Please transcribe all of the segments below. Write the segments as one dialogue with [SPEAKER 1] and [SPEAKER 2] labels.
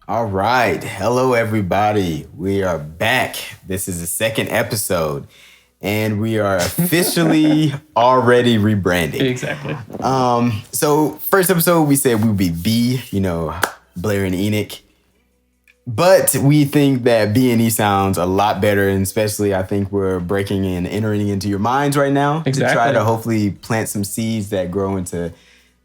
[SPEAKER 1] All right. Hello, everybody. We are back. This is the second episode, and we are officially already rebranding.
[SPEAKER 2] Exactly.
[SPEAKER 1] So first episode, we said we would be B, Blair and Enoch. But we think that B&E sounds a lot better, and especially I think we're breaking and entering into your minds right now to try to hopefully plant some seeds that grow into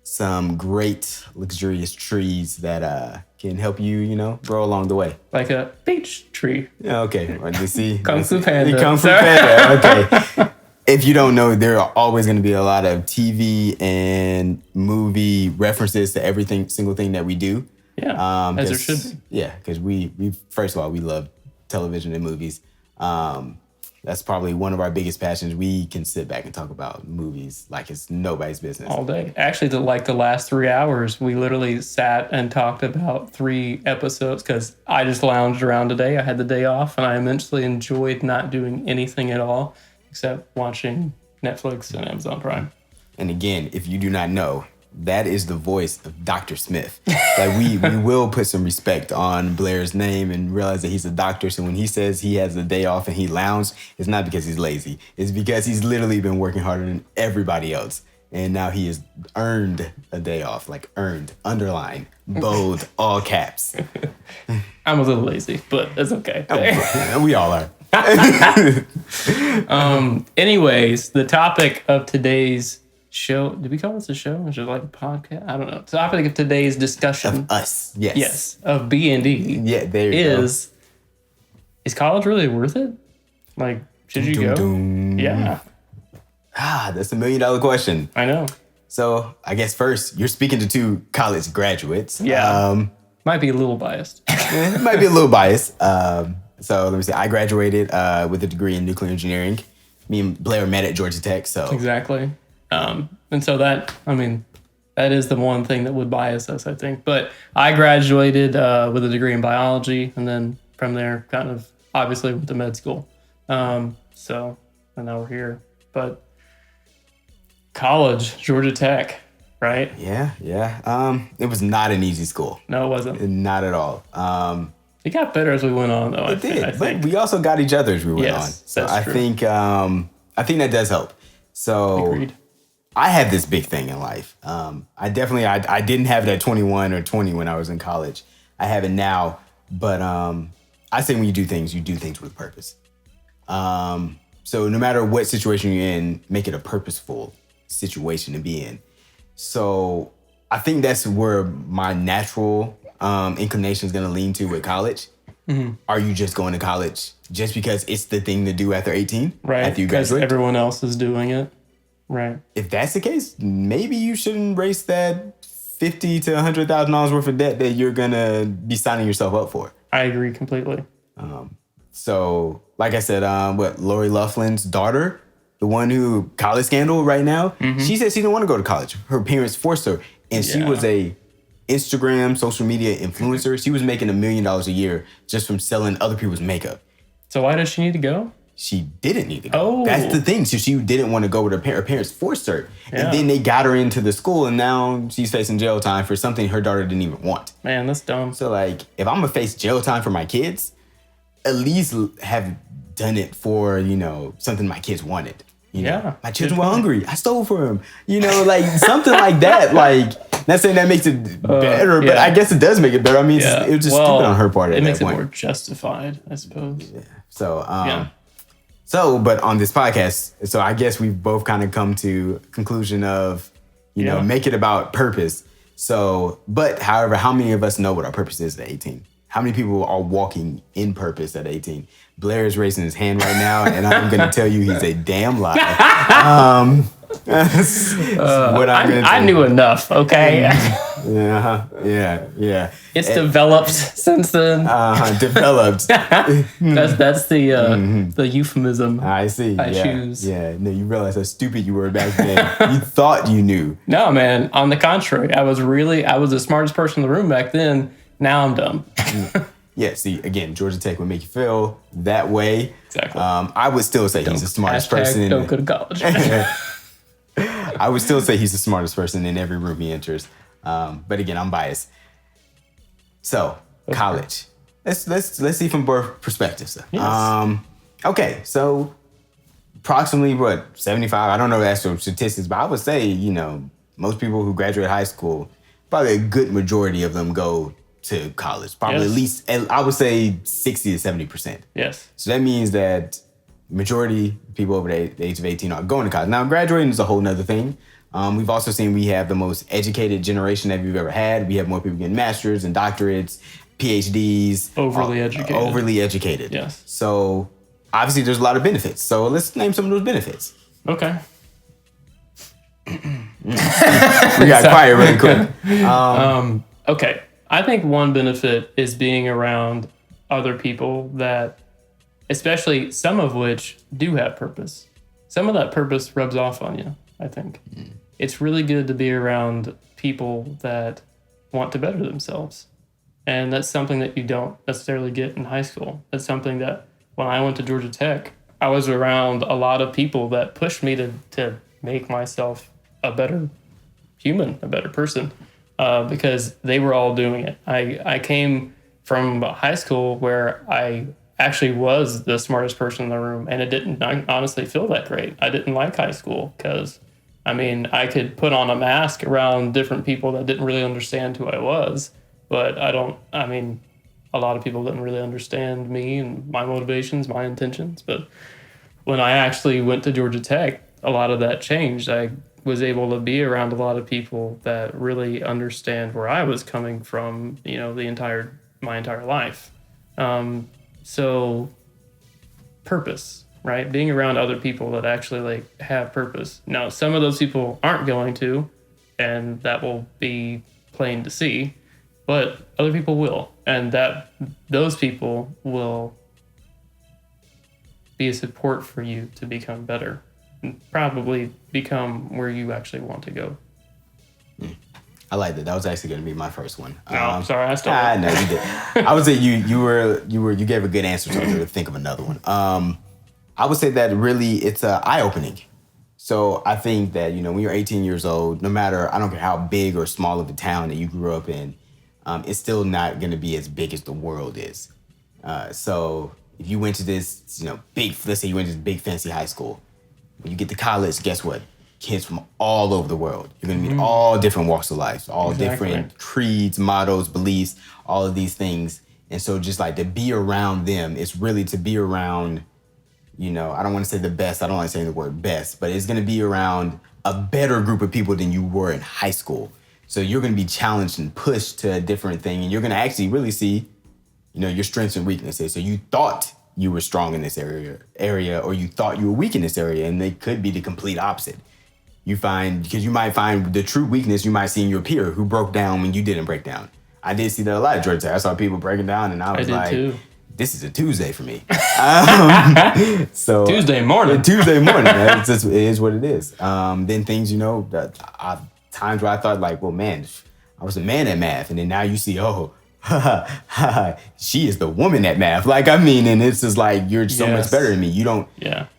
[SPEAKER 1] some great luxurious trees that can help you, grow along the way.
[SPEAKER 2] Like a peach tree.
[SPEAKER 1] Yeah, okay. You see?
[SPEAKER 2] Kung Fu Panda.
[SPEAKER 1] Kung Fu Panda, okay. If you don't know, there are always going to be a lot of TV and movie references to everything, single thing that we do.
[SPEAKER 2] Yeah, as there should
[SPEAKER 1] be. Yeah, because we first of all, we love television and movies. That's probably one of our biggest passions. We can sit back and talk about movies like it's nobody's business.
[SPEAKER 2] All day. Actually, the last 3 hours, we literally sat and talked about 3 episodes because I just lounged around today. I had the day off, and I immensely enjoyed not doing anything at all except watching Netflix and Amazon Prime.
[SPEAKER 1] And again, if you do not know, that is the voice of Dr. Smith. Like we will put some respect on Blair's name and realize that he's a doctor. So when he says he has a day off and he lounges, it's not because he's lazy. It's because he's literally been working harder than everybody else. And now he has earned a day off, like earned, underline, bold, all caps.
[SPEAKER 2] I'm a little lazy, but it's okay.
[SPEAKER 1] We all are.
[SPEAKER 2] Anyways, the topic of today's show, did we call this a show? Is it like a podcast? I don't know. The topic of today's discussion
[SPEAKER 1] of us, yes,
[SPEAKER 2] of B&D.
[SPEAKER 1] Yeah, there you go.
[SPEAKER 2] Is college really worth it? Like, should you go? Yeah.
[SPEAKER 1] That's $1 million question.
[SPEAKER 2] I know.
[SPEAKER 1] So I guess first, you're speaking to 2 college graduates.
[SPEAKER 2] Yeah. Might be a little biased.
[SPEAKER 1] It might be a little biased. So let me see. I graduated with a degree in nuclear engineering. Me and Blair met at Georgia Tech. So
[SPEAKER 2] exactly. And so that is the one thing that would bias us, I think. But I graduated with a degree in biology, and then from there, kind of obviously went to med school. And now we're here. But college, Georgia Tech, right?
[SPEAKER 1] Yeah. It was not an easy school.
[SPEAKER 2] No, it wasn't.
[SPEAKER 1] Not at all.
[SPEAKER 2] It got better as we went on, though.
[SPEAKER 1] It did, but we also got each other as we went on. So
[SPEAKER 2] that's true.
[SPEAKER 1] I think that does help. So
[SPEAKER 2] agreed.
[SPEAKER 1] I had this big thing in life. I didn't have it at 21 or 20 when I was in college. I have it now, but I say when you do things with a purpose. So no matter what situation you're in, make it a purposeful situation to be in. So I think that's where my natural inclination is going to lean to with college. Mm-hmm. Are you just going to college just because it's the thing to do after 18?
[SPEAKER 2] Right,
[SPEAKER 1] after you
[SPEAKER 2] because
[SPEAKER 1] graduate?
[SPEAKER 2] everyone else is doing it. Right.
[SPEAKER 1] If that's the case, maybe you should embrace that $50,000 to $100,000 worth of debt that you're gonna be signing yourself up for.
[SPEAKER 2] I agree completely.
[SPEAKER 1] So, like I said, Lori Loughlin's daughter, the one who college scandal right now, she said she didn't want to go to college. Her parents forced her, and she was a Instagram social media influencer. She was making $1 million a year just from selling other people's makeup.
[SPEAKER 2] So why does she need to go?
[SPEAKER 1] She didn't need to go.
[SPEAKER 2] Oh.
[SPEAKER 1] That's the thing. So she didn't want to go with her parents forced her. Yeah. And then they got her into the school, and now she's facing jail time for something her daughter didn't even want.
[SPEAKER 2] Man, that's dumb.
[SPEAKER 1] So, like, if I'm going to face jail time for my kids, at least have done it for, something my kids wanted. My children were hungry. I stole from them. Like, something like that. Like, not saying that makes it better, but I guess it does make it better. I mean, it was just stupid on her part at that point. It makes it more
[SPEAKER 2] justified, I suppose.
[SPEAKER 1] Yeah. So, but on this podcast, so I guess we've both kind of come to conclusion of, make it about purpose. So, but however, how many of us know what our purpose is at 18? How many people are walking in purpose at 18? Blair is raising his hand right now, and I'm going to tell you he's a damn liar.
[SPEAKER 2] I knew enough, okay?
[SPEAKER 1] Yeah.
[SPEAKER 2] It's developed since then.
[SPEAKER 1] Developed.
[SPEAKER 2] That's the euphemism.
[SPEAKER 1] I see.
[SPEAKER 2] I choose.
[SPEAKER 1] Yeah. No, you realize how stupid you were back then. You thought you knew.
[SPEAKER 2] No, man. On the contrary, I was the smartest person in the room back then. Now I'm dumb.
[SPEAKER 1] Yeah, see, again, Georgia Tech would make you feel that way.
[SPEAKER 2] Exactly.
[SPEAKER 1] I would still say he's the smartest person.
[SPEAKER 2] Don't go to college.
[SPEAKER 1] I would still say he's the smartest person in every room he enters. But again, I'm biased. So, college. Let's see from both perspectives.
[SPEAKER 2] Yes.
[SPEAKER 1] Okay, so approximately what 75? I don't know the actual statistics, but I would say most people who graduate high school, probably a good majority of them go to college. Probably
[SPEAKER 2] Yes.
[SPEAKER 1] at least I would say 60 to 70%.
[SPEAKER 2] Yes.
[SPEAKER 1] So that means that majority of people over the age of 18 are going to college. Now, graduating is a whole nother thing. We've also seen we have the most educated generation that we've ever had. We have more people getting masters and doctorates, PhDs.
[SPEAKER 2] Overly educated. Yes.
[SPEAKER 1] So obviously there's a lot of benefits. So let's name some of those benefits.
[SPEAKER 2] Okay.
[SPEAKER 1] We got quiet really quick.
[SPEAKER 2] Okay. I think one benefit is being around other people that, especially some of which do have purpose. Some of that purpose rubs off on you, I think. It's really good to be around people that want to better themselves. And that's something that you don't necessarily get in high school. That's something that when I went to Georgia Tech, I was around a lot of people that pushed me to make myself a better human, a better person, because they were all doing it. I came from high school where I actually was the smartest person in the room, and it didn't honestly feel that great. I didn't like high school because, I could put on a mask around different people that didn't really understand who I was, but a lot of people didn't really understand me and my motivations, my intentions. But when I actually went to Georgia Tech, a lot of that changed. I was able to be around a lot of people that really understand where I was coming from, my entire life. So purpose, right? Being around other people that actually have purpose. Now, some of those people aren't going to, and that will be plain to see, but other people will. And those people will be a support for you to become better and probably become where you actually want to go.
[SPEAKER 1] I like that. That was actually going to be my first one.
[SPEAKER 2] No, sorry, I stole
[SPEAKER 1] it. No, you did. I would say you gave a good answer, so I'm going to think of another one. I would say that really it's eye-opening. So I think that, when you're 18 years old, no matter, I don't care how big or small of a town that you grew up in, it's still not going to be as big as the world is. So if you went to this, let's say you went to this big fancy high school, when you get to college, guess what? Kids from all over the world. You're going to meet all different walks of life, all different creeds, mottos, beliefs, all of these things. And so just to be around them, it's really to be around, I don't want to say the best. I don't like saying the word best, but it's going to be around a better group of people than you were in high school. So you're going to be challenged and pushed to a different thing. And you're going to actually really see, your strengths and weaknesses. So you thought you were strong in this area, or you thought you were weak in this area, and they could be the complete opposite. Because you might find the true weakness you might see in your peer who broke down when you didn't break down. I did see that a lot at Georgia Tech. I saw people breaking down, and I was like, too. This is a Tuesday for me. So
[SPEAKER 2] Tuesday morning.
[SPEAKER 1] It is what it is. Then things, times where I thought well, man, I was a man at math. And then now you see, she is the woman at math. And it's just you're so much better than me. You don't,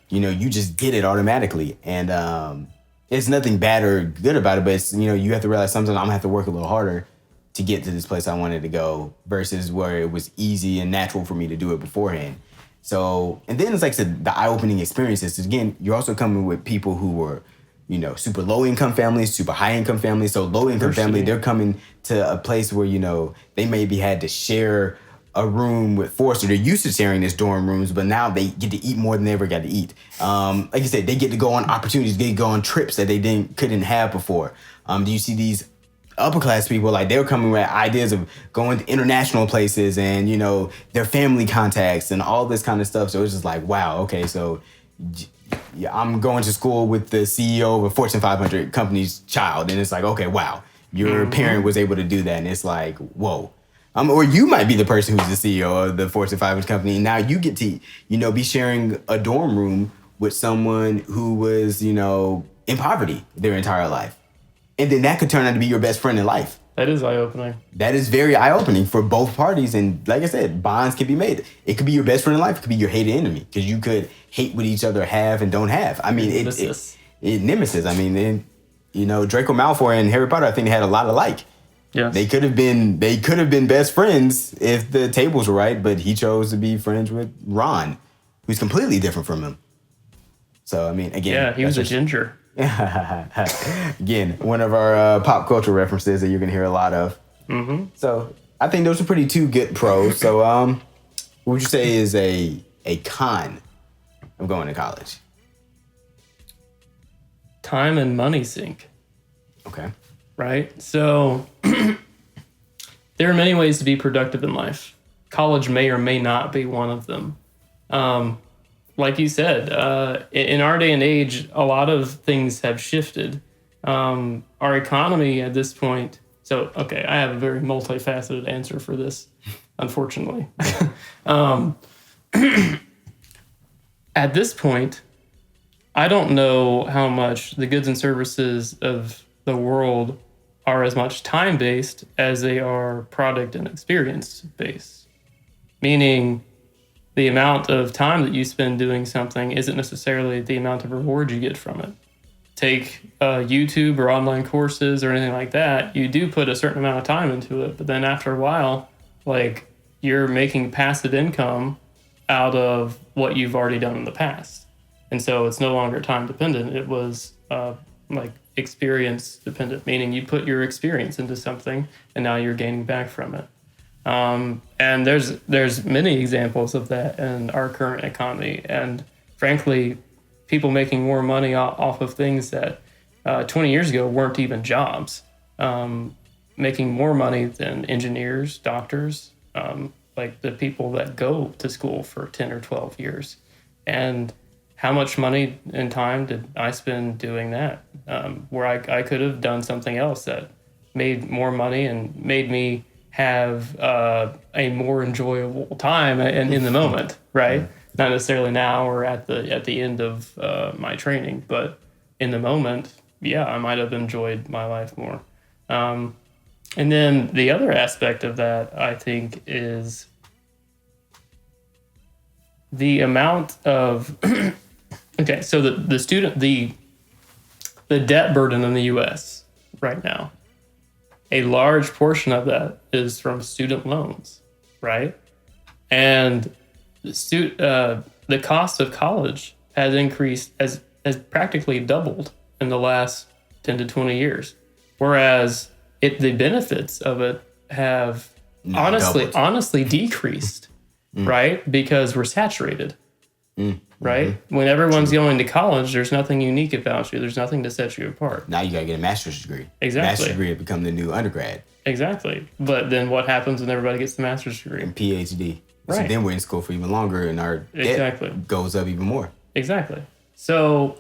[SPEAKER 1] you just get it automatically. And it's nothing bad or good about it, but it's, you have to realize sometimes I'm gonna have to work a little harder to get to this place I wanted to go versus where it was easy and natural for me to do it beforehand. So, and then it's the eye-opening experiences. Again, you're also coming with people who were, super low-income families, super high-income families. So low-income family, they're coming to a place where, they maybe had to share a room with four, so they're used to sharing these dorm rooms, but now they get to eat more than they ever got to eat. Like you said, they get to go on opportunities, they go on trips that they couldn't have before. Do you see these upper class people, they're coming with ideas of going to international places and, their family contacts and all this kind of stuff. So it's just wow, okay, so I'm going to school with the CEO of a Fortune 500 company's child. And it's okay, wow, your parent was able to do that. And it's whoa. Or you might be the person who's the CEO of the Fortune 500 company. And now you get to, be sharing a dorm room with someone who was, in poverty their entire life. And then that could turn out to be your best friend in life.
[SPEAKER 2] That is eye-opening.
[SPEAKER 1] That is very eye-opening for both parties. And like I said, bonds can be made. It could be your best friend in life. It could be your hated enemy, because you could hate what each other have and don't have. Nemesis. Nemesis. Draco Malfoy and Harry Potter, I think they had a lot alike.
[SPEAKER 2] Yes.
[SPEAKER 1] They could have been best friends if the tables were right, but he chose to be friends with Ron, who's completely different from him. So, I mean, again.
[SPEAKER 2] Yeah, he was a ginger.
[SPEAKER 1] Again, one of our pop culture references that you're going to hear a lot of.
[SPEAKER 2] Mm-hmm.
[SPEAKER 1] So, I think those are pretty two good pros. So, what would you say is a con of going to college?
[SPEAKER 2] Time and money sink.
[SPEAKER 1] Okay.
[SPEAKER 2] Right? So there are many ways to be productive in life. College may or may not be one of them. Like you said, in our day and age, a lot of things have shifted. Our economy at this point. So, okay, I have a very multifaceted answer for this, unfortunately. At this point, I don't know how much the goods and services of the world are as much time-based as they are product and experience-based. Meaning, the amount of time that you spend doing something isn't necessarily the amount of reward you get from it. Take YouTube or online courses or anything like that, you do put a certain amount of time into it, but then after a while, like, you're making passive income out of what you've already done in the past. And so it's no longer time dependent. It was like experience dependent, meaning you put your experience into something and now you're gaining back from it. And there's many examples of that in our current economy. And frankly, people making more money off of things that 20 years ago weren't even jobs, making more money than engineers, doctors, like the people that go to school for 10 or 12 years. And how much money and time did I spend doing that? Where I could have done something else that made more money and made me have a more enjoyable time in the moment, right? Not necessarily now or at the end of my training, but in the moment, yeah, I might have enjoyed my life more. And then the other aspect of that, I think, is the amount of okay, so the debt burden in the U.S. right now, a large portion of that is from student loans, right? And the cost of college has increased, has practically doubled in the last 10 to 20 years, whereas the benefits of it have honestly decreased, right? Because we're saturated. Right? When everyone's going to college, there's nothing unique about you. There's nothing to set you apart.
[SPEAKER 1] Now you got to get a master's degree.
[SPEAKER 2] Exactly.
[SPEAKER 1] Master's degree to become the new undergrad.
[SPEAKER 2] Exactly. But then what happens when everybody gets the master's degree?
[SPEAKER 1] And PhD.
[SPEAKER 2] Right.
[SPEAKER 1] So then we're in school for even longer and our debt goes up even more.
[SPEAKER 2] Exactly. So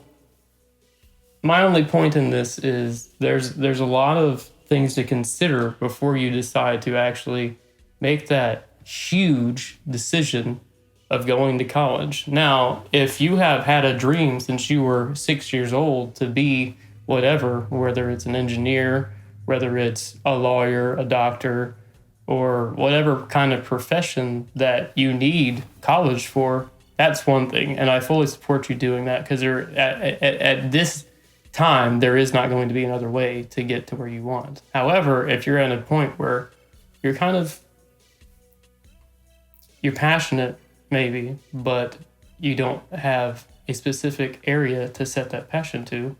[SPEAKER 2] my only point in this is there's a lot of things to consider before you decide to actually make that huge decision of going to college. Now, if you have had a dream since you were 6 years old to be whatever, whether it's an engineer, whether it's a lawyer, a doctor, or whatever kind of profession that you need college for, that's one thing. And I fully support you doing that because at this time, there is not going to be another way to get to where you want. However, if you're at a point where you're passionate, maybe, but you don't have a specific area to set that passion to,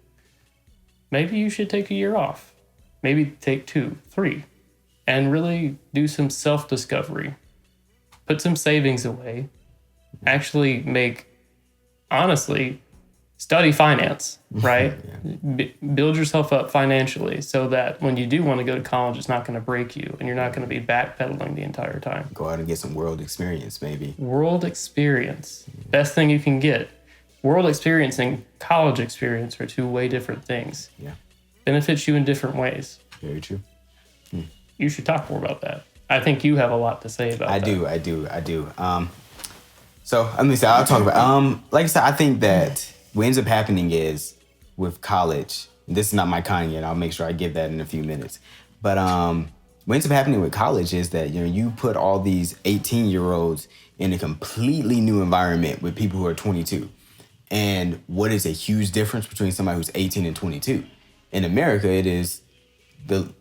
[SPEAKER 2] maybe you should take a year off. Maybe take 2, 3, and really do some self-discovery. Put some savings away. Actually honestly, study finance, right? Build yourself up financially so that when you do want to go to college, it's not going to break you and you're not going to be backpedaling the entire time.
[SPEAKER 1] Go out and get some world experience, maybe.
[SPEAKER 2] World experience. Best thing you can get. World experience and college experience are two way different things.
[SPEAKER 1] Yeah.
[SPEAKER 2] Benefits you in different ways.
[SPEAKER 1] Very true.
[SPEAKER 2] You should talk more about that. I think you have a lot to say about that.
[SPEAKER 1] I do. So let me say, I'll talk about, like I said, I think that what ends up happening is with college, this is not my con yet, I'll make sure I give that in a few minutes. But what ends up happening with college is that, you put all these 18-year-olds in a completely new environment with people who are 22. And what is a huge difference between somebody who's 18 and 22? In America, it is the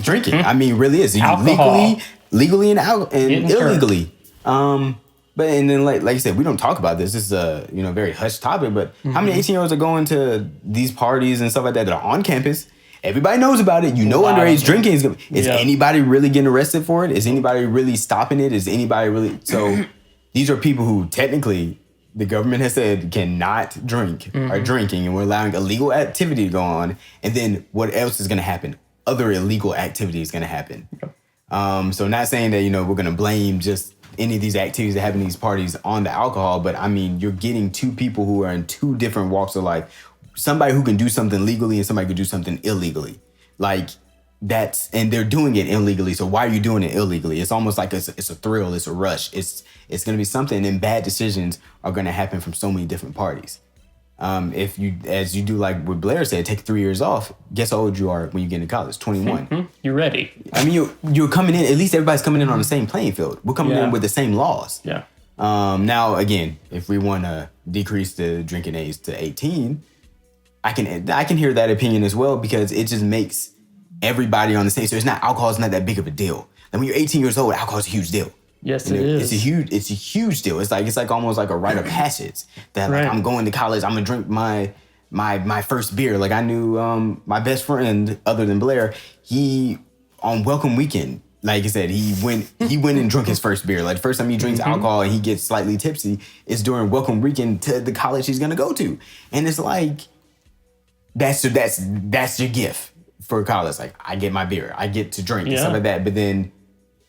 [SPEAKER 1] drinking. I mean, really is. You
[SPEAKER 2] Alcohol.
[SPEAKER 1] legally and
[SPEAKER 2] Getting
[SPEAKER 1] illegally. But and then like you said, we don't talk about this. This is a very hushed topic. But how many 18-year-olds are going to these parties and stuff like that are on campus? Everybody knows about it. Underage drinking is anybody really getting arrested for it? Is anybody really stopping it? Is anybody really? So these are people who technically the government has said cannot drink are drinking, and we're allowing illegal activity to go on. And then what else is going to happen? Other illegal activity is going to happen. So not saying that we're going to blame just any of these activities that happen in these parties on the alcohol, but I mean you're getting two people who are in two different walks of life. Somebody who can do something legally and somebody who can do something illegally. Like and they're doing it illegally. So why are you doing it illegally? It's almost like it's a thrill. It's a rush. It's going to be something, and bad decisions are going to happen from so many different parties. If you, as you do, like what Blair said, take 3 years off, guess how old you are when you get into college? 21.
[SPEAKER 2] You're ready.
[SPEAKER 1] I mean, you're coming in, at least everybody's coming in on the same playing field. We're coming in with the same laws.
[SPEAKER 2] Yeah.
[SPEAKER 1] Now, again, if we want to decrease the drinking age to 18, I can hear that opinion as well, because it just makes everybody on the same. So it's not, alcohol is not that big of a deal. And when you're 18 years old, alcohol is a huge deal.
[SPEAKER 2] Yes, it is.
[SPEAKER 1] It's a huge deal. It's like almost like a rite of passage that like I'm going to college. I'm gonna drink my first beer. Like I knew my best friend, other than Blair, he on welcome weekend, like I said, he went and drank his first beer. Like the first time he drinks alcohol and he gets slightly tipsy is during welcome weekend to the college he's gonna go to. And it's like that's your gift for college. Like I get my beer, I get to drink and stuff like that. But then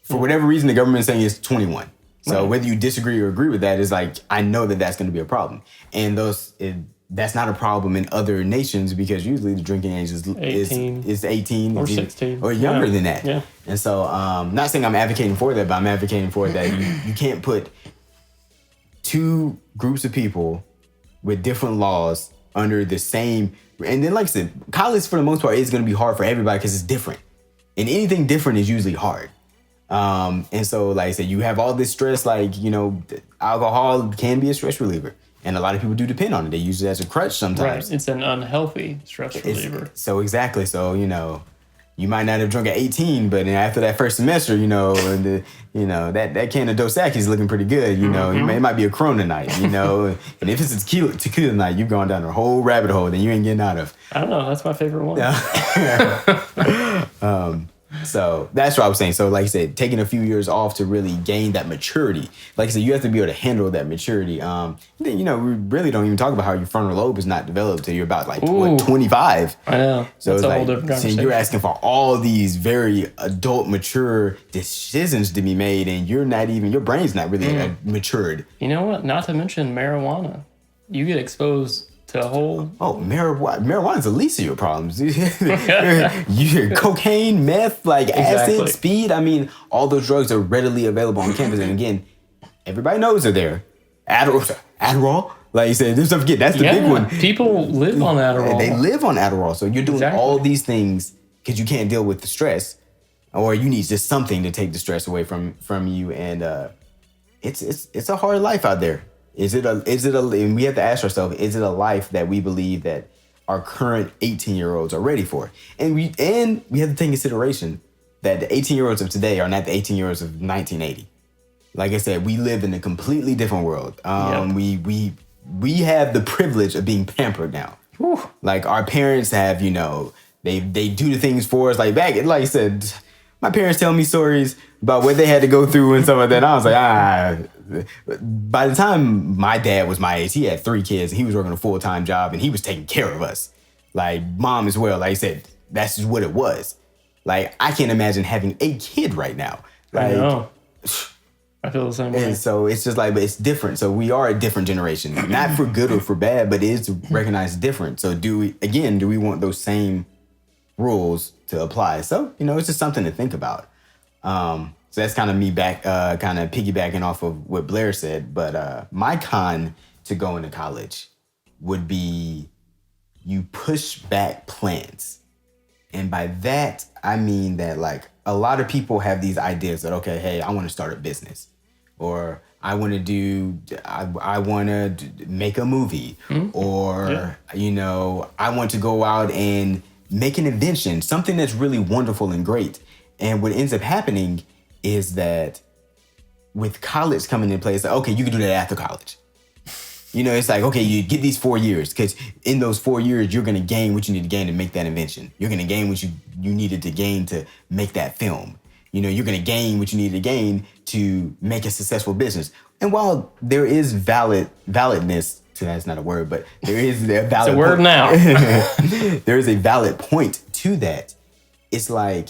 [SPEAKER 1] for whatever reason, the government is saying it's 21. So whether you disagree or agree with that is like, I know that that's going to be a problem. And that's not a problem in other nations, because usually the drinking age is 18
[SPEAKER 2] or 16
[SPEAKER 1] or younger than that.
[SPEAKER 2] Yeah.
[SPEAKER 1] And so not saying I'm advocating for that, but I'm advocating for that you can't put two groups of people with different laws under the same. And then like I said, college for the most part is going to be hard for everybody because it's different. And anything different is usually hard. And so, like I said, you have all this stress, like, alcohol can be a stress reliever. And a lot of people do depend on it. They use it as a crutch sometimes.
[SPEAKER 2] Right. It's an unhealthy stress reliever.
[SPEAKER 1] So exactly. So, you might not have drunk at 18, but after that first semester, that can of Dos Equis is looking pretty good. It might be a Corona night, and if it's a tequila night, you've gone down a whole rabbit hole that you ain't getting out of.
[SPEAKER 2] I don't know. That's my favorite one.
[SPEAKER 1] So that's what I was saying. So like I said, taking a few years off to really gain that maturity. Like I said, you have to be able to handle that maturity. Then, we really don't even talk about how your frontal lobe is not developed till you're about 25.
[SPEAKER 2] I know.
[SPEAKER 1] So
[SPEAKER 2] that's
[SPEAKER 1] it's
[SPEAKER 2] a whole different conversation.
[SPEAKER 1] So you're asking for all these very adult, mature decisions to be made, and your brain's not really matured. You know
[SPEAKER 2] what? Not to mention marijuana. You get exposed to a whole...
[SPEAKER 1] marijuana's the least of your problems. You hear cocaine, meth, acid, speed. I mean, all those drugs are readily available on campus. And again, everybody knows they're there. Adderall, like you said, don't forget, that's the big one.
[SPEAKER 2] People live on Adderall.
[SPEAKER 1] They live on Adderall. So you're doing all these things because you can't deal with the stress, or you need just something to take the stress away from you. And it's a hard life out there. And we have to ask ourselves, is it a life that we believe that our current 18-year-olds are ready for? And we have to take consideration that the 18-year-olds of today are not the 18-year-olds of 1980. Like I said, we live in a completely different world. We have the privilege of being pampered now. Whew. Like our parents have, they do the things for us. Like I said, my parents tell me stories about what they had to go through and stuff like that. I was like, by the time my dad was my age, he had 3 kids and he was working a full-time job and he was taking care of us. Like mom as well. Like I said, that's just what it was. Like I can't imagine having a kid right now. Like,
[SPEAKER 2] I know. I feel the same way.
[SPEAKER 1] And so it's just but it's different. So we are a different generation, not for good or for bad, but it is recognized different. So do we want those same rules to apply? So, it's just something to think about. So that's kind of me back, kind of piggybacking off of what Blair said. But my con to going to college would be you push back plans. And by that, I mean that a lot of people have these ideas that, okay, hey, I want to start a business, or I want to make a movie, or, I want to go out and make an invention, something that's really wonderful and great. And what ends up happening is that with college coming into play, it's like, okay, you can do that after college. It's like, okay, you get these 4 years, because in those 4 years, you're going to gain what you need to gain to make that invention. You're going to gain what you needed to gain to make that film. You're going to gain what you need to gain to make a successful business. And while there is validness, so that's not a word, but there is a valid
[SPEAKER 2] it's a word
[SPEAKER 1] point.
[SPEAKER 2] now.
[SPEAKER 1] There is a valid point to that. It's like,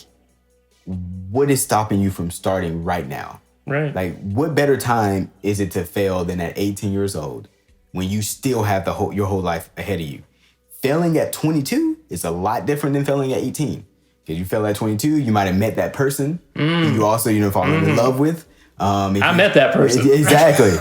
[SPEAKER 1] what is stopping you from starting right now?
[SPEAKER 2] Right.
[SPEAKER 1] Like, what better time is it to fail than at 18 years old when you still have your whole life ahead of you? Failing at 22 is a lot different than failing at 18. Because you fail at 22, you might have met that person and you also, fall in love with.
[SPEAKER 2] I met that person.
[SPEAKER 1] Exactly.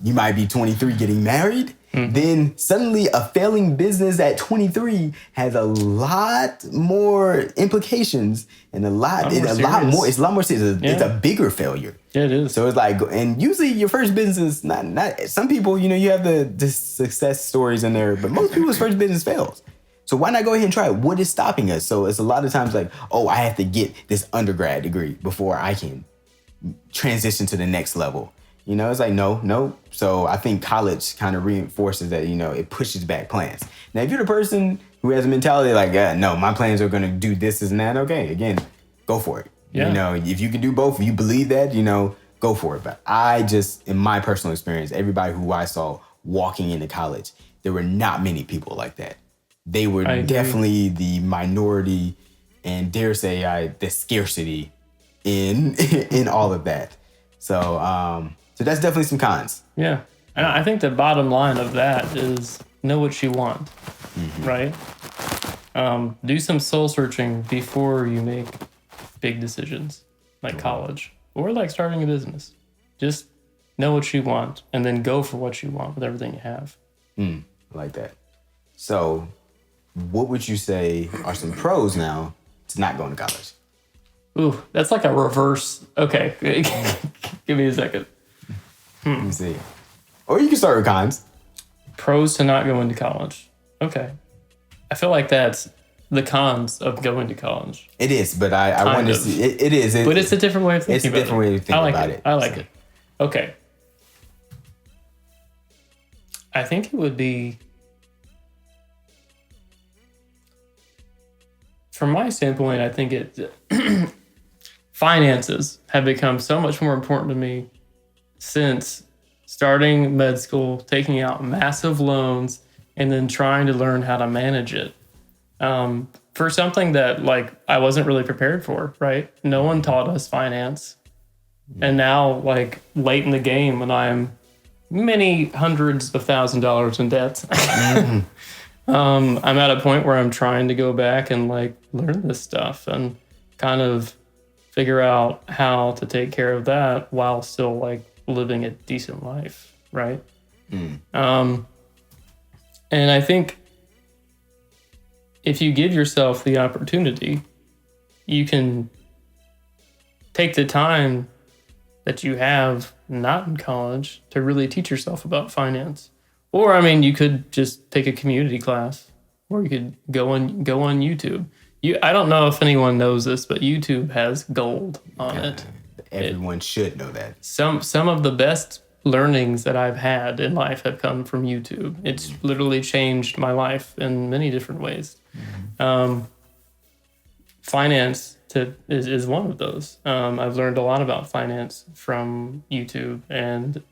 [SPEAKER 1] You might be 23 getting married. Then suddenly a failing business at 23 has a lot more implications and a lot more. It's a lot more serious. It's a bigger failure.
[SPEAKER 2] Yeah, it is.
[SPEAKER 1] So it's like, and usually your first business, not some people, you have the success stories in there, but most people's first business fails. So why not go ahead and try it? What is stopping us? So it's a lot of times like, oh, I have to get this undergrad degree before I can transition to the next level. It's like, no. So I think college kind of reinforces that, it pushes back plans. Now, if you're the person who has a mentality like, no, my plans are going to do this and that, okay, again, go for it.
[SPEAKER 2] Yeah.
[SPEAKER 1] If you can do both, if you believe that, go for it. But I just, in my personal experience, everybody who I saw walking into college, there were not many people like that. They were definitely the minority and dare say the scarcity in all of that. So that's definitely some cons.
[SPEAKER 2] Yeah. And I think the bottom line of that is know what you want, right? Do some soul searching before you make big decisions like college or like starting a business. Just know what you want and then go for what you want with everything you have.
[SPEAKER 1] I like that. So what would you say are some pros now to not going to college?
[SPEAKER 2] Ooh, that's like a reverse. Okay. Give me a second.
[SPEAKER 1] Let me see. Or you can start with cons.
[SPEAKER 2] Pros to not going to college. Okay. I feel like that's the cons of going to college.
[SPEAKER 1] It is, but I want to see. It is.
[SPEAKER 2] But it's a different way of thinking about it.
[SPEAKER 1] It's a different way of thinking about it.
[SPEAKER 2] I like it. Okay. I think it would be, from my standpoint, I think finances have become so much more important to me since starting med school, taking out massive loans, and then trying to learn how to manage it. For something that like I wasn't really prepared for, right? No one taught us finance. And now, like late in the game, when I'm many hundreds of $1,000s in debt, I'm at a point where I'm trying to go back and like learn this stuff and kind of figure out how to take care of that while still like living a decent life, right? And I think if you give yourself the opportunity, you can take the time that you have not in college to really teach yourself about finance. Or, I mean, you could just take a community class, or you could go on YouTube. I don't know if anyone knows this, but YouTube has gold on it.
[SPEAKER 1] Everyone should know that.
[SPEAKER 2] Some of the best learnings that I've had in life have come from YouTube. It's literally changed my life in many different ways. Finance is one of those. I've learned a lot about finance from YouTube, and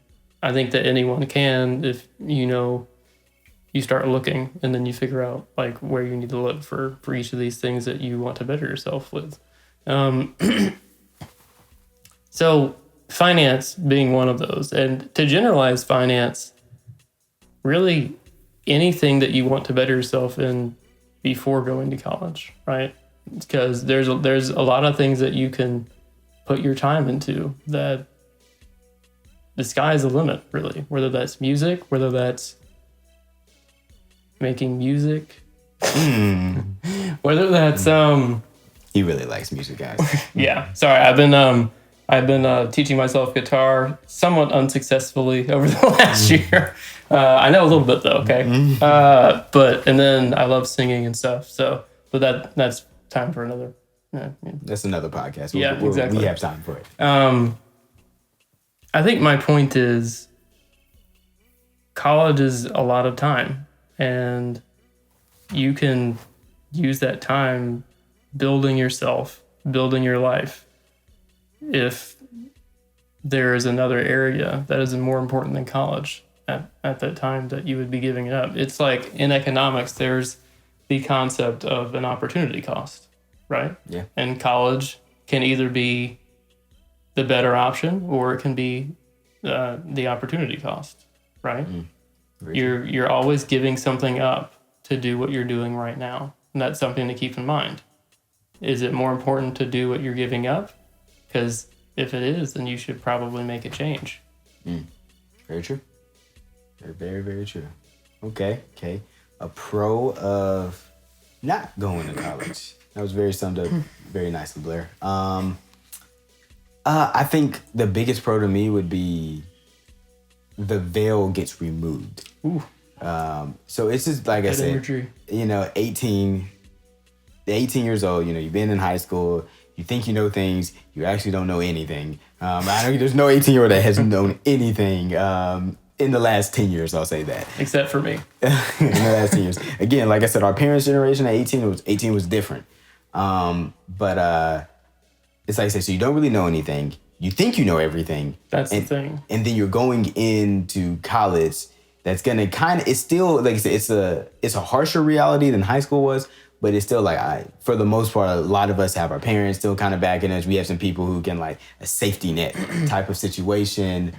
[SPEAKER 2] I think that anyone can if you start looking and then you figure out like where you need to look for each of these things that you want to better yourself with. So finance being one of those, and to generalize finance, really anything that you want to better yourself in before going to college, right? Because there's a lot of things that you can put your time into that the sky's the limit, really. Whether that's music, whether that's making music, whether that's
[SPEAKER 1] He really likes music, guys.
[SPEAKER 2] Yeah, sorry, I've been teaching myself guitar somewhat unsuccessfully over the last year. I know a little bit though, okay. And then I love singing and stuff. So that's time for another. Yeah.
[SPEAKER 1] That's another podcast.
[SPEAKER 2] Yeah, exactly.
[SPEAKER 1] We have time for it.
[SPEAKER 2] I think my point is college is a lot of time, and you can use that time building yourself, building your life. If there is another area that is more important than college at that time that you would be giving it up. It's like in economics, there's the concept of an opportunity cost, right?
[SPEAKER 1] Yeah.
[SPEAKER 2] And college can either be the better option or it can be the opportunity cost, right? You're always giving something up to do what you're doing right now. And that's something to keep in mind. Is it more important to do what you're giving up? Because if it is, then you should probably make a change.
[SPEAKER 1] Very true. Very, very true. Okay. A pro of not going to college. That was very summed up very nicely, Blair. I think the biggest pro to me would be the veil gets removed.
[SPEAKER 2] Ooh.
[SPEAKER 1] So it's just like I said,
[SPEAKER 2] imagery.
[SPEAKER 1] 18 years old, you've been in high school, you think you know things, you actually don't know anything. I know there's no 18-year-old that hasn't known anything in the last 10 years, I'll say that.
[SPEAKER 2] Except for me.
[SPEAKER 1] In the last 10 years. Again, like I said, our parents' generation at 18 was different. But it's like I said, so you don't really know anything. You think you know everything.
[SPEAKER 2] That's the thing.
[SPEAKER 1] And then you're going into college that's gonna it's still, like I said, it's a harsher reality than high school was, but it's still like, for the most part, a lot of us have our parents still kind of backing us. We have some people who can, like, a safety net type of situation.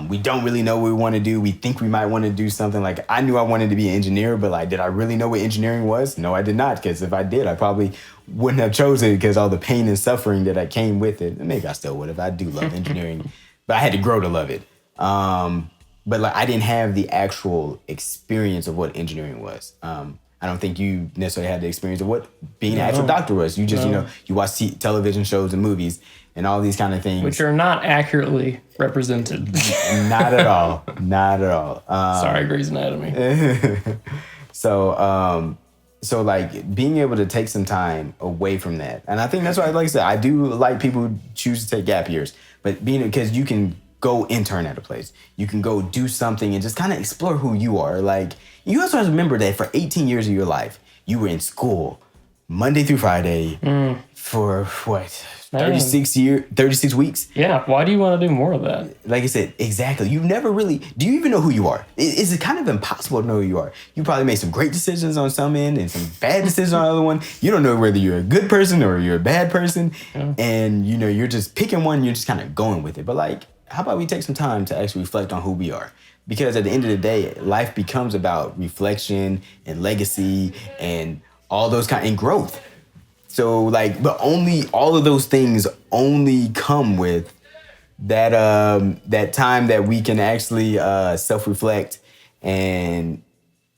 [SPEAKER 1] We don't really know what we want to do. We think we might want to do something. Like, I knew I wanted to be an engineer, but, like, did I really know what engineering was? No, I did not, because if I did, I probably wouldn't have chosen it because all the pain and suffering that I came with it. And maybe I still would have. I do love engineering, but I had to grow to love it. But, like, I didn't have the actual experience of what engineering was. I don't think you necessarily had the experience of what being an actual doctor was. You just, you watch television shows and movies and all these kind of things.
[SPEAKER 2] Which are not accurately represented.
[SPEAKER 1] Not at all. Not at all.
[SPEAKER 2] Sorry, Grey's Anatomy.
[SPEAKER 1] So, like, being able to take some time away from that. And I think that's why, like I said, I do like people who choose to take gap years. But because you can go intern at a place. You can go do something and just kind of explore who you are. Like, you also have to remember that for 18 years of your life, you were in school Monday through Friday for what? 36 weeks?
[SPEAKER 2] Yeah. Why do you want to do more of that?
[SPEAKER 1] Like I said, exactly. You never really, do you even know who you are? It's kind of impossible to know who you are. You probably made some great decisions on some end and some bad decisions on the other one. You don't know whether you're a good person or you're a bad person. Yeah. And, you're just picking one, you're just kind of going with it. But, like, how about we take some time to actually reflect on who we are? Because at the end of the day, life becomes about reflection and legacy and all those and growth. So, like, but all of those things only come with that that time that we can actually self-reflect and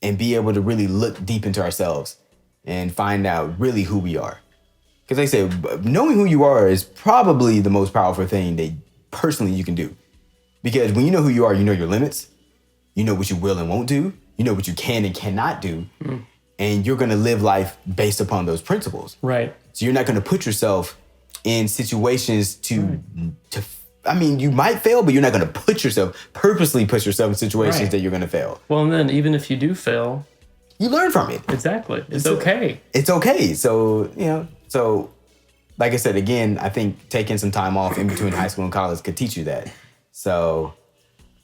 [SPEAKER 1] be able to really look deep into ourselves and find out really who we are. Because like I said, knowing who you are is probably the most powerful thing that personally you can do. Because when you know who you are, you know your limits, you know what you will and won't do, you know what you can and cannot do, and you're going to live life based upon those principles.
[SPEAKER 2] Right.
[SPEAKER 1] So you're not going to put yourself in situations I mean, you might fail, but you're not going to purposely put yourself in situations that you're going to fail.
[SPEAKER 2] Well, and then even if you do fail,
[SPEAKER 1] you learn from it.
[SPEAKER 2] Exactly. It's okay.
[SPEAKER 1] It's okay. So, like I said, again, I think taking some time off in between high school and college could teach you that. So,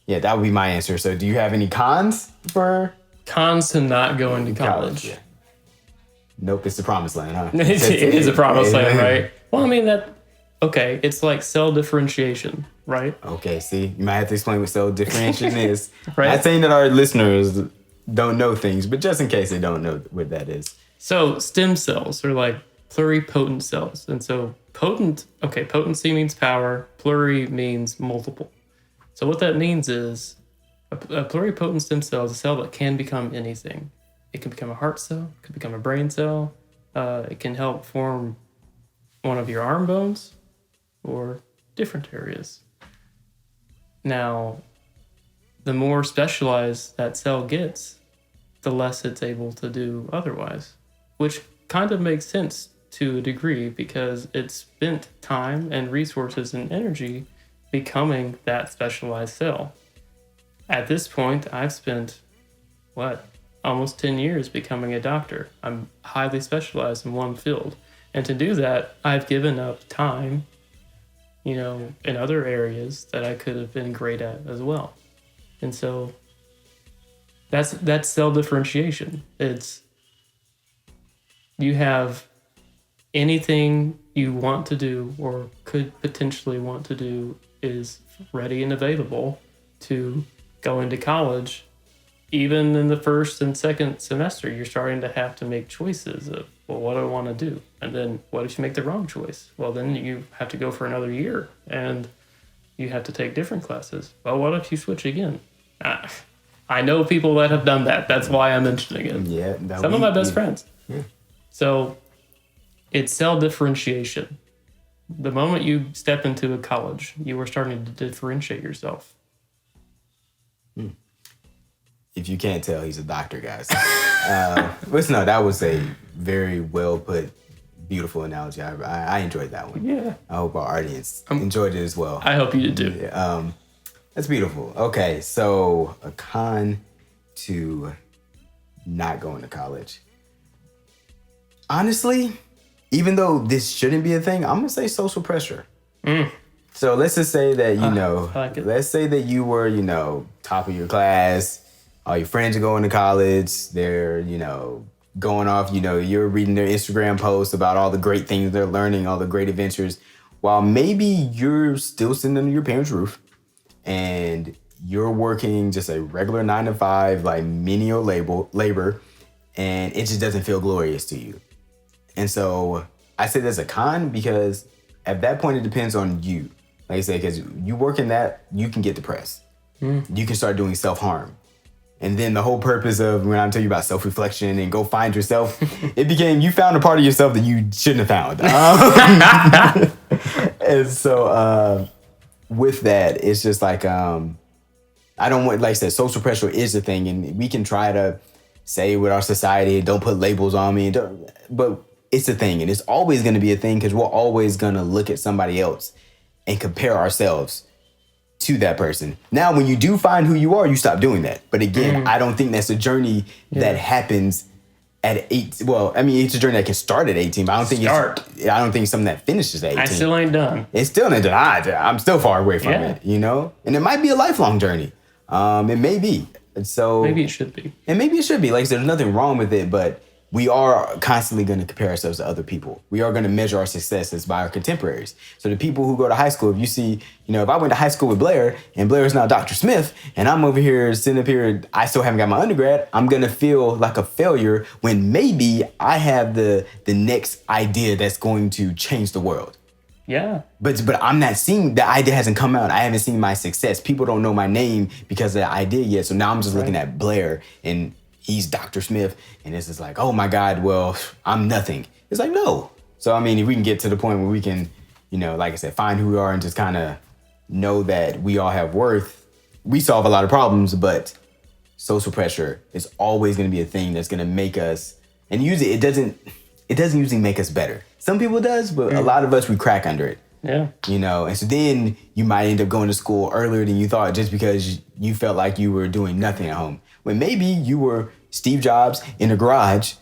[SPEAKER 1] yeah, that would be my answer. So do you have any cons for?
[SPEAKER 2] Cons to not going to college.
[SPEAKER 1] Yeah. Nope, it's the promised land, huh?
[SPEAKER 2] It is a promised land, right? Well, I mean, it's like cell differentiation, right?
[SPEAKER 1] Okay, see, you might have to explain what cell differentiation is.
[SPEAKER 2] Right.
[SPEAKER 1] Not saying that our listeners don't know things, but just in case they don't know what that is.
[SPEAKER 2] So stem cells are like pluripotent cells. And so potency means power, pluri means multiple. So what that means is a pluripotent stem cell is a cell that can become anything. It can become a heart cell, it can become a brain cell, it can help form one of your arm bones or different areas. Now, the more specialized that cell gets, the less it's able to do otherwise, which kind of makes sense to a degree because it spent time and resources and energy becoming that specialized cell. At this point, I've spent, almost 10 years becoming a doctor. I'm highly specialized in one field. And to do that, I've given up time, in other areas that I could have been great at as well. And so that's cell differentiation. It's you have anything you want to do or could potentially want to do is ready and available to go into college. Even in the first and second semester, you're starting to have to make choices of, well, what do I want to do? And then what if you make the wrong choice? Well, then you have to go for another year and you have to take different classes. Well, what if you switch again? I know people that have done that. That's why I'm mentioning it.
[SPEAKER 1] Yeah.
[SPEAKER 2] Some of my best friends.
[SPEAKER 1] Yeah.
[SPEAKER 2] So it's cell differentiation. The moment you step into a college, you are starting to differentiate yourself.
[SPEAKER 1] If you can't tell, he's a doctor, guys. But no, that was a very well put, beautiful analogy. I enjoyed that one.
[SPEAKER 2] Yeah.
[SPEAKER 1] I hope our audience enjoyed it as well.
[SPEAKER 2] I hope you did too.
[SPEAKER 1] Yeah, that's beautiful. Okay, so a con to not going to college. Honestly, even though this shouldn't be a thing, I'm gonna say social pressure. So let's just say that, let's say that you were, top of your class. All your friends are going to college. They're, going off, you're reading their Instagram posts about all the great things they're learning, all the great adventures, while maybe you're still sitting under your parents' roof and you're working just a regular 9-to-5, like menial labor, and it just doesn't feel glorious to you. And so I say that's a con because at that point, it depends on you. Like I said, because you work in that, you can get depressed. You can start doing self-harm. And then the whole purpose of when I'm telling you about self-reflection and go find yourself, it became you found a part of yourself that you shouldn't have found. And so with that, it's just like, I don't want, like I said, social pressure is a thing. And we can try to say with our society, don't put labels on me. But it's a thing. And it's always going to be a thing because we're always going to look at somebody else and compare ourselves to that person. Now, when you do find who you are, you stop doing that. But again, I don't think that's a journey that happens at 8. Well, I mean, it's a journey that can start at 18, but I don't think it's something that finishes at 18.
[SPEAKER 2] I still ain't done.
[SPEAKER 1] It's still not done. I'm still far away from it, And it might be a lifelong journey. It may be. So
[SPEAKER 2] maybe it should be.
[SPEAKER 1] And maybe it should be. Like I said, there's nothing wrong with it, but we are constantly going to compare ourselves to other people. We are going to measure our successes by our contemporaries. So the people who go to high school, if you see, if I went to high school with Blair and Blair is now Dr. Smith and I'm over here sitting up here, I still haven't got my undergrad, I'm going to feel like a failure when maybe I have the next idea that's going to change the world.
[SPEAKER 2] Yeah.
[SPEAKER 1] But I'm not seeing, the idea hasn't come out. I haven't seen my success. People don't know my name because of the idea yet. So now I'm just looking at Blair and he's Dr. Smith, and it's just like, oh my God, well, I'm nothing. It's like, no. So, I mean, if we can get to the point where we can, like I said, find who we are and just kind of know that we all have worth, we solve a lot of problems, but social pressure is always going to be a thing that's going to make us, and usually it doesn't usually make us better. Some people it does, but a lot of us, we crack under it.
[SPEAKER 2] Yeah.
[SPEAKER 1] And so then you might end up going to school earlier than you thought just because you felt like you were doing nothing at home. When maybe you were Steve Jobs in a garage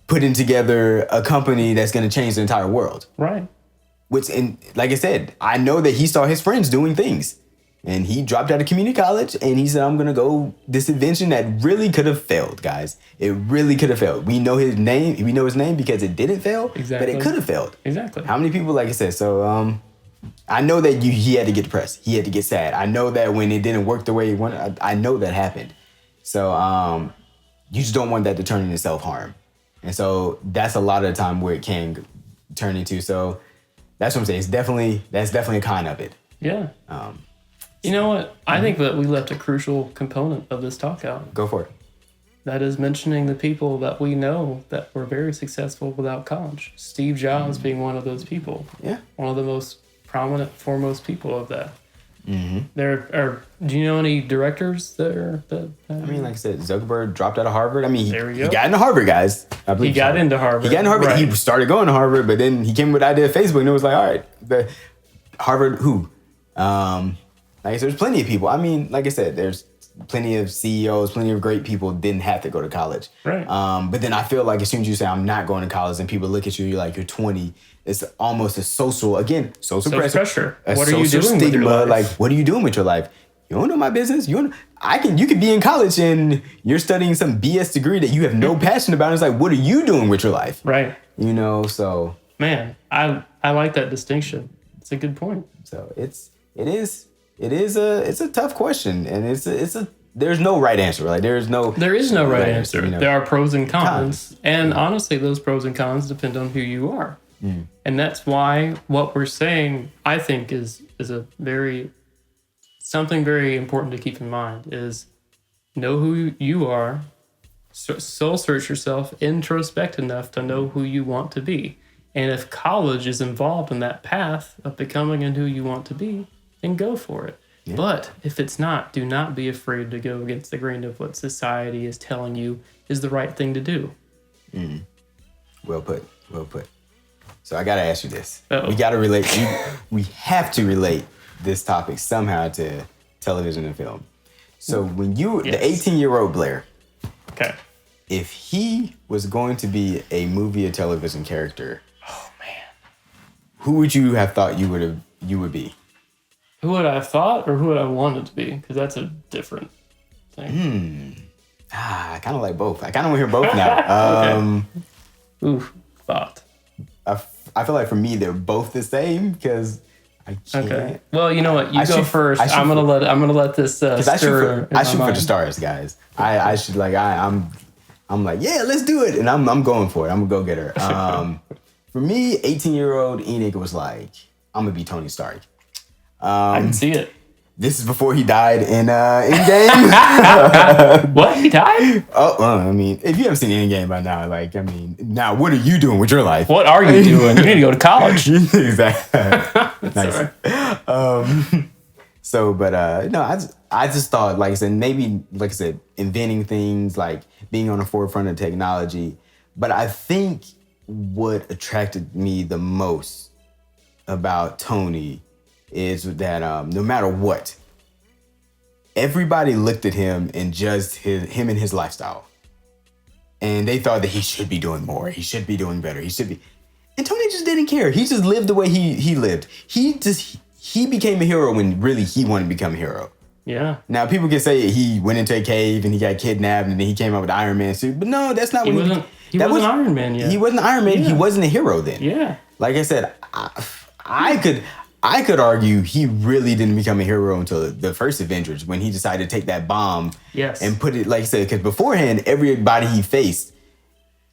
[SPEAKER 1] putting together a company that's going to change the entire world.
[SPEAKER 2] Right.
[SPEAKER 1] And like I said, I know that he saw his friends doing things and he dropped out of community college and he said, I'm going to go this invention that really could have failed, guys. It really could have failed. We know his name. We know his name because it didn't fail, but it could have failed.
[SPEAKER 2] Exactly.
[SPEAKER 1] How many people, like I said, so I know that he had to get depressed. He had to get sad. I know that when it didn't work the way he wanted, I know that happened. So you just don't want that to turn into self-harm. And so that's a lot of the time where it can turn into. So that's what I'm saying. That's definitely a kind of it.
[SPEAKER 2] Yeah. You know what? I think that we left a crucial component of this talk out.
[SPEAKER 1] Go for it.
[SPEAKER 2] That is mentioning the people that we know that were very successful without college. Steve Jobs being one of those people.
[SPEAKER 1] Yeah.
[SPEAKER 2] One of the most prominent, foremost people of that. There are. Do you know any directors that are?
[SPEAKER 1] I mean, like I said, Zuckerberg dropped out of Harvard. I mean,
[SPEAKER 2] There we
[SPEAKER 1] he
[SPEAKER 2] go.
[SPEAKER 1] got into Harvard, guys. I believe
[SPEAKER 2] He got into Harvard.
[SPEAKER 1] He got into Harvard.
[SPEAKER 2] Right.
[SPEAKER 1] He started going to Harvard, but then he came with the idea of Facebook, and it was like, all right, the Harvard who? Like I said, there's plenty of people. I mean, like I said, there's plenty of CEOs, plenty of great people didn't have to go to college.
[SPEAKER 2] Right.
[SPEAKER 1] But then I feel like as soon as you say I'm not going to college, and people look at you, you're like you're 20. It's almost a social
[SPEAKER 2] pressure.
[SPEAKER 1] A
[SPEAKER 2] What are you
[SPEAKER 1] social
[SPEAKER 2] doing with your life?
[SPEAKER 1] Like, what are you doing with your life? You don't know my business. You could be in college and you're studying some BS degree that you have no passion about. It's like, what are you doing with your life?
[SPEAKER 2] Right.
[SPEAKER 1] So
[SPEAKER 2] Man, I like that distinction. It's a good point.
[SPEAKER 1] So it's a tough question, and there's no right answer. Like there is no
[SPEAKER 2] right answer.
[SPEAKER 1] You know.
[SPEAKER 2] There are pros and cons. And honestly, those pros and cons depend on who you are. And that's why what we're saying, I think, is something very important to keep in mind is know who you are, soul search yourself, introspect enough to know who you want to be. And if college is involved in that path of becoming and who you want to be, then go for it. Yeah. But if it's not, do not be afraid to go against the grain of what society is telling you is the right thing to do.
[SPEAKER 1] Well put. So I got to ask you this.
[SPEAKER 2] Uh-oh.
[SPEAKER 1] We got to relate. We have to relate this topic somehow to television and film. So when the 18-year-old Blair,
[SPEAKER 2] okay,
[SPEAKER 1] if he was going to be a movie or television character,
[SPEAKER 2] oh man,
[SPEAKER 1] who would you have thought you would be?
[SPEAKER 2] Who would I have thought, or who would I wanted to be? Because that's a different thing.
[SPEAKER 1] I kind of like both. I kind of want to hear both now.
[SPEAKER 2] Okay. Oof, thought.
[SPEAKER 1] I feel like for me they're both the same because I can't.
[SPEAKER 2] Okay. Well, you know what? You go first. I'm gonna let this stir.
[SPEAKER 1] I shoot for the stars, guys. I should like I'm like, yeah, let's do it, and I'm going for it. I'm a go-getter. For me, 18-year-old Enoch was like, I'm gonna be Tony Stark.
[SPEAKER 2] I can see it.
[SPEAKER 1] This is before he died in Endgame.
[SPEAKER 2] What? He died?
[SPEAKER 1] Oh, well, I mean, if you haven't seen Endgame by now, now what are you doing with your life?
[SPEAKER 2] What are you doing? You need to go to college.
[SPEAKER 1] Exactly. Nice. I just thought, like I said, maybe, like I said, inventing things, like being on the forefront of technology. But I think what attracted me the most about Tony is that no matter what, everybody looked at him and judged him and his lifestyle. And they thought that he should be doing more. He should be doing better. And Tony just didn't care. He just lived the way he lived. He became a hero when really he wanted to become a hero.
[SPEAKER 2] Yeah.
[SPEAKER 1] Now people can say he went into a cave and he got kidnapped and then he came out with the Iron Man suit. But no, that's not
[SPEAKER 2] he wasn't Iron Man yet.
[SPEAKER 1] He wasn't Iron Man. Yeah. He wasn't a hero then.
[SPEAKER 2] Yeah.
[SPEAKER 1] Like I said, I could argue he really didn't become a hero until the first Avengers when he decided to take that bomb and put it, like I said, because beforehand, everybody he faced,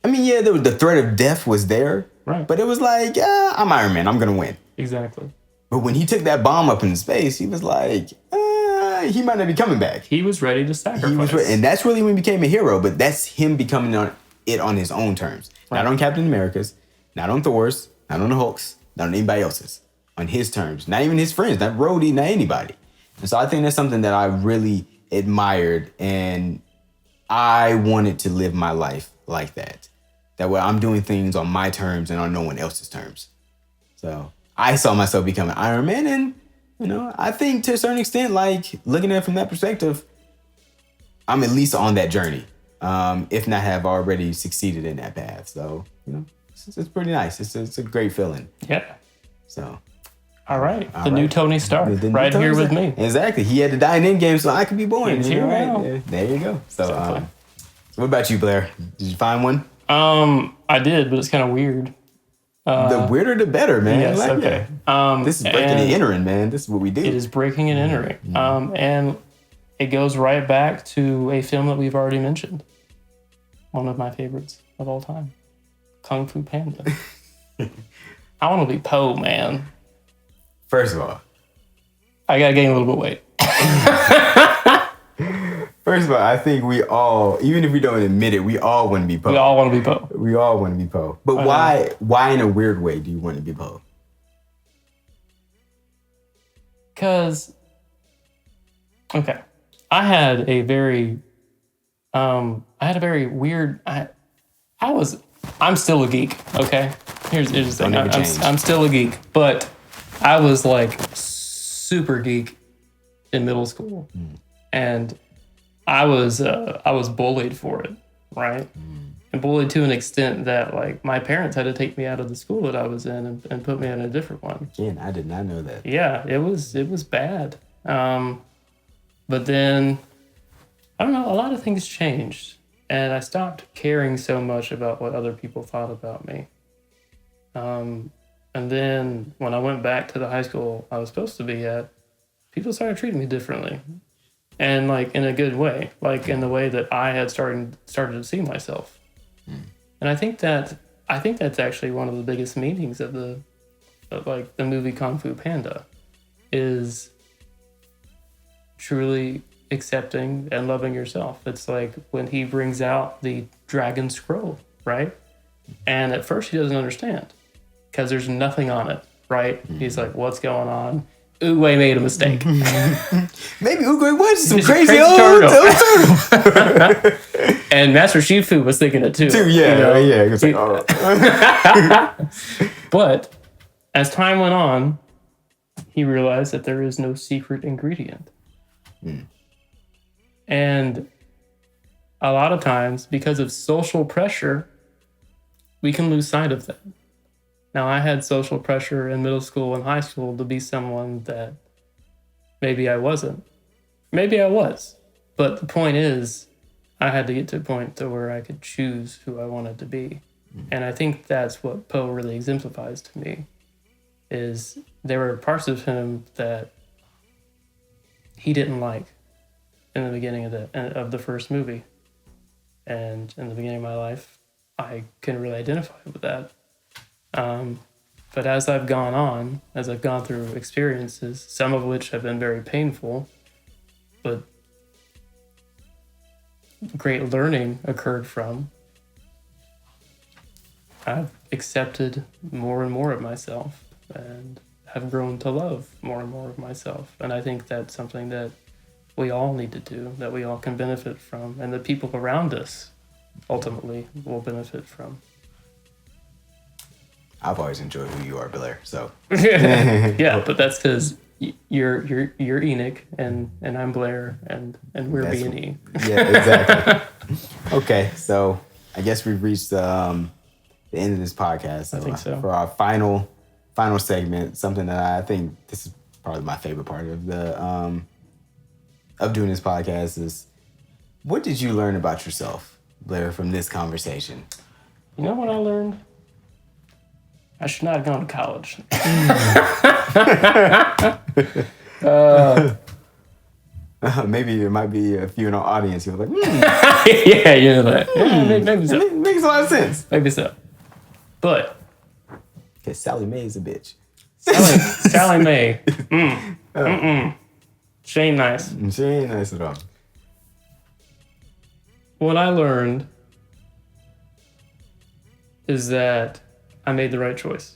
[SPEAKER 1] I mean, yeah, the threat of death was there,
[SPEAKER 2] right? But
[SPEAKER 1] it was like, I'm Iron Man, I'm going to win.
[SPEAKER 2] Exactly.
[SPEAKER 1] But when he took that bomb up in space, he was like, he might not be coming back.
[SPEAKER 2] He was ready to sacrifice.
[SPEAKER 1] And that's really when he became a hero, but that's him becoming on his own terms. Right. Not on Captain America's, not on Thor's, not on the Hulk's, not on anybody else's. On his terms, not even his friends, not Rhodey, not anybody. And so I think that's something that I really admired, and I wanted to live my life like that. That way I'm doing things on my terms and on no one else's terms. So I saw myself becoming Iron Man, and I think to a certain extent, like looking at it from that perspective, I'm at least on that journey. If not have already succeeded in that path. So, it's pretty nice. It's a great feeling.
[SPEAKER 2] Yeah.
[SPEAKER 1] So
[SPEAKER 2] All right. The new Tony Stark, right here with me.
[SPEAKER 1] Exactly. He had to die in Endgame so I could be born.
[SPEAKER 2] He's here now.
[SPEAKER 1] Yeah, there you go. So, what about you, Blair? Did you find one?
[SPEAKER 2] I did, but it's kind of weird.
[SPEAKER 1] The weirder, the better, man.
[SPEAKER 2] Yes, okay.
[SPEAKER 1] This is breaking and entering, man. This is what we do.
[SPEAKER 2] It is breaking and entering. Mm-hmm. And it goes right back to a film that we've already mentioned. One of my favorites of all time. Kung Fu Panda. I want to be Poe, man.
[SPEAKER 1] First of all,
[SPEAKER 2] I gotta gain a little bit of weight.
[SPEAKER 1] First of all, I think we all, even if we don't admit it, we all want to be Poe.
[SPEAKER 2] We all want to be Poe.
[SPEAKER 1] We all want to be Poe. But why in a weird way do you want to be Poe?
[SPEAKER 2] Because Okay. I had a very weird. I'm still a geek. Okay. Here's the
[SPEAKER 1] Don't
[SPEAKER 2] thing.
[SPEAKER 1] ever change.
[SPEAKER 2] I'm still a geek, but I was like super geek in middle school, and I was bullied for it, right? And bullied to an extent that like my parents had to take me out of the school that I was in and put me in a different one.
[SPEAKER 1] Again, I did not know that.
[SPEAKER 2] Yeah, it was bad. But then I don't know, a lot of things changed, and I stopped caring so much about what other people thought about me. And then when I went back to the high school I was supposed to be at, people started treating me differently, and like in a good way, like in the way that I had started to see myself. And I think that's actually one of the biggest meanings of like the movie Kung Fu Panda, is truly accepting and loving yourself. It's like when he brings out the dragon scroll, right? And at first he doesn't understand because there's nothing on it, right? He's like, what's going on? Uwe made a mistake.
[SPEAKER 1] Maybe Uguay was some
[SPEAKER 2] He's a
[SPEAKER 1] crazy old turtle.
[SPEAKER 2] And Master Shifu was thinking it too.
[SPEAKER 1] Yeah,
[SPEAKER 2] you know?
[SPEAKER 1] yeah. It's like, oh.
[SPEAKER 2] But as time went on, he realized that there is no secret ingredient. And a lot of times, because of social pressure, we can lose sight of that. Now, I had social pressure in middle school and high school to be someone that maybe I wasn't. Maybe I was. But the point is, I had to get to a point to where I could choose who I wanted to be. And I think that's what Poe really exemplifies to me, is there were parts of him that he didn't like in the beginning of the first movie. And in the beginning of my life, I can really identify with that. But as I've gone on, as I've gone through experiences, some of which have been very painful, but great learning occurred from, I've accepted more and more of myself and have grown to love more and more of myself. And I think that's something that we all need to do, that we all can benefit from, and the people around us ultimately will benefit from.
[SPEAKER 1] I've always enjoyed who you are, Blair. So
[SPEAKER 2] Yeah, but that's because you're Enoch and I'm Blair and we're
[SPEAKER 1] That's-
[SPEAKER 2] B&E.
[SPEAKER 1] yeah, exactly. Okay, so I guess we've reached the end of this podcast. So
[SPEAKER 2] I think so.
[SPEAKER 1] For our final segment, something that I think this is probably my favorite part of the of doing this podcast is, what did you learn about yourself, Blair, from this conversation?
[SPEAKER 2] You know what I learned? I should not have gone to college.
[SPEAKER 1] Maybe there might be a few in our audience who are like,
[SPEAKER 2] Yeah, you're like, maybe so.
[SPEAKER 1] it makes a lot of sense.
[SPEAKER 2] Maybe so. But
[SPEAKER 1] Because Sally Mae is a bitch.
[SPEAKER 2] Sally Mae. She ain't nice.
[SPEAKER 1] She ain't nice at all.
[SPEAKER 2] What I learned is that I made the right choice.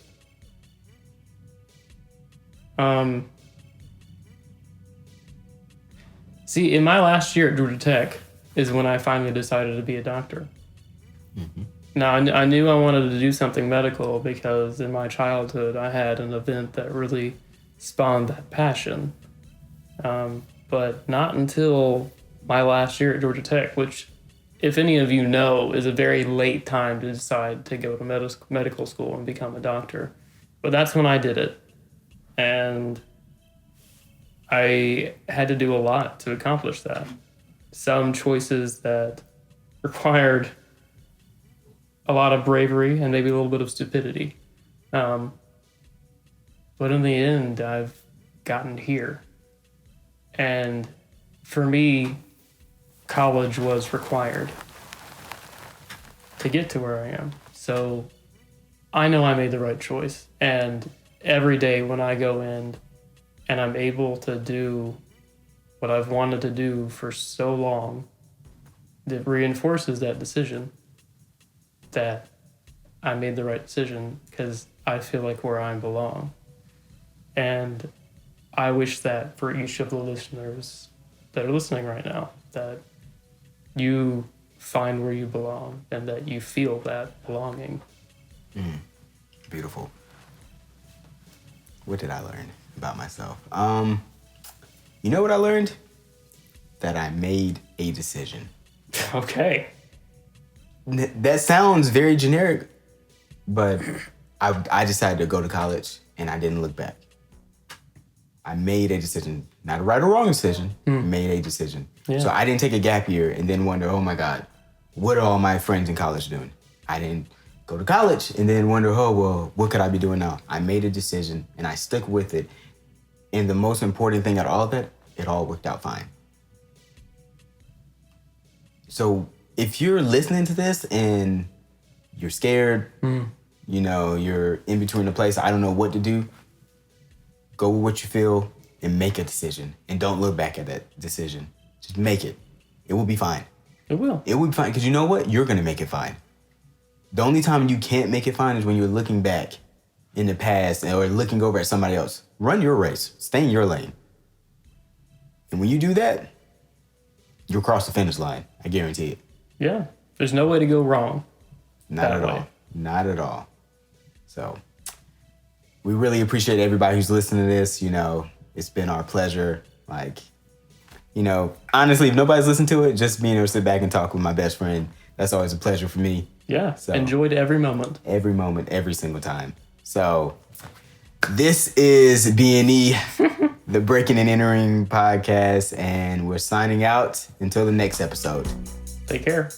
[SPEAKER 2] See, in my last year at Georgia Tech is when I finally decided to be a doctor. Now, I knew I wanted to do something medical because in my childhood I had an event that really spawned that passion. But not until my last year at Georgia Tech, which, if any of you know, is a very late time to decide to go to medical school and become a doctor. But that's when I did it. And I had to do a lot to accomplish that. Some choices that required a lot of bravery and maybe a little bit of stupidity. But in the end, I've gotten here. And for me, college was required to get to where I am. So I know I made the right choice. And every day when I go in and I'm able to do what I've wanted to do for so long, it reinforces that decision, that I made the right decision because I feel like where I belong. And I wish that for each of the listeners that are listening right now, that you find where you belong and that you feel that belonging.
[SPEAKER 1] Beautiful. What did I learn about myself? You know what I learned? That I made a decision.
[SPEAKER 2] Okay.
[SPEAKER 1] That sounds very generic, but I decided to go to college and I didn't look back. I made a decision, not a right or wrong decision, made a decision.
[SPEAKER 2] Yeah.
[SPEAKER 1] So I didn't take a gap year and then wonder, oh my God, what are all my friends in college doing? I didn't go to college and then wonder, oh, well, what could I be doing now? I made a decision and I stuck with it. And the most important thing out of all of that, it all worked out fine. So if you're listening to this and you're scared, you know, you're in between the place, I don't know what to do, go with what you feel and make a decision. And don't look back at that decision. Just make it. It will be fine.
[SPEAKER 2] It will.
[SPEAKER 1] It will be fine. Because you know what? You're going to make it fine. The only time you can't make it fine is when you're looking back in the past or looking over at somebody else. Run your race. Stay in your lane. And when you do that, you'll cross the finish line. I guarantee it.
[SPEAKER 2] Yeah. There's no way to go wrong.
[SPEAKER 1] Not at all. Not at all. So we really appreciate everybody who's listening to this. You know, it's been our pleasure. Like, you know, honestly, if nobody's listened to it, just being able to sit back and talk with my best friend, that's always a pleasure for me.
[SPEAKER 2] Yeah.
[SPEAKER 1] So,
[SPEAKER 2] enjoyed every moment.
[SPEAKER 1] Every moment, every single time. So this is B&E, the Breaking and Entering podcast, and we're signing out until the next episode.
[SPEAKER 2] Take care.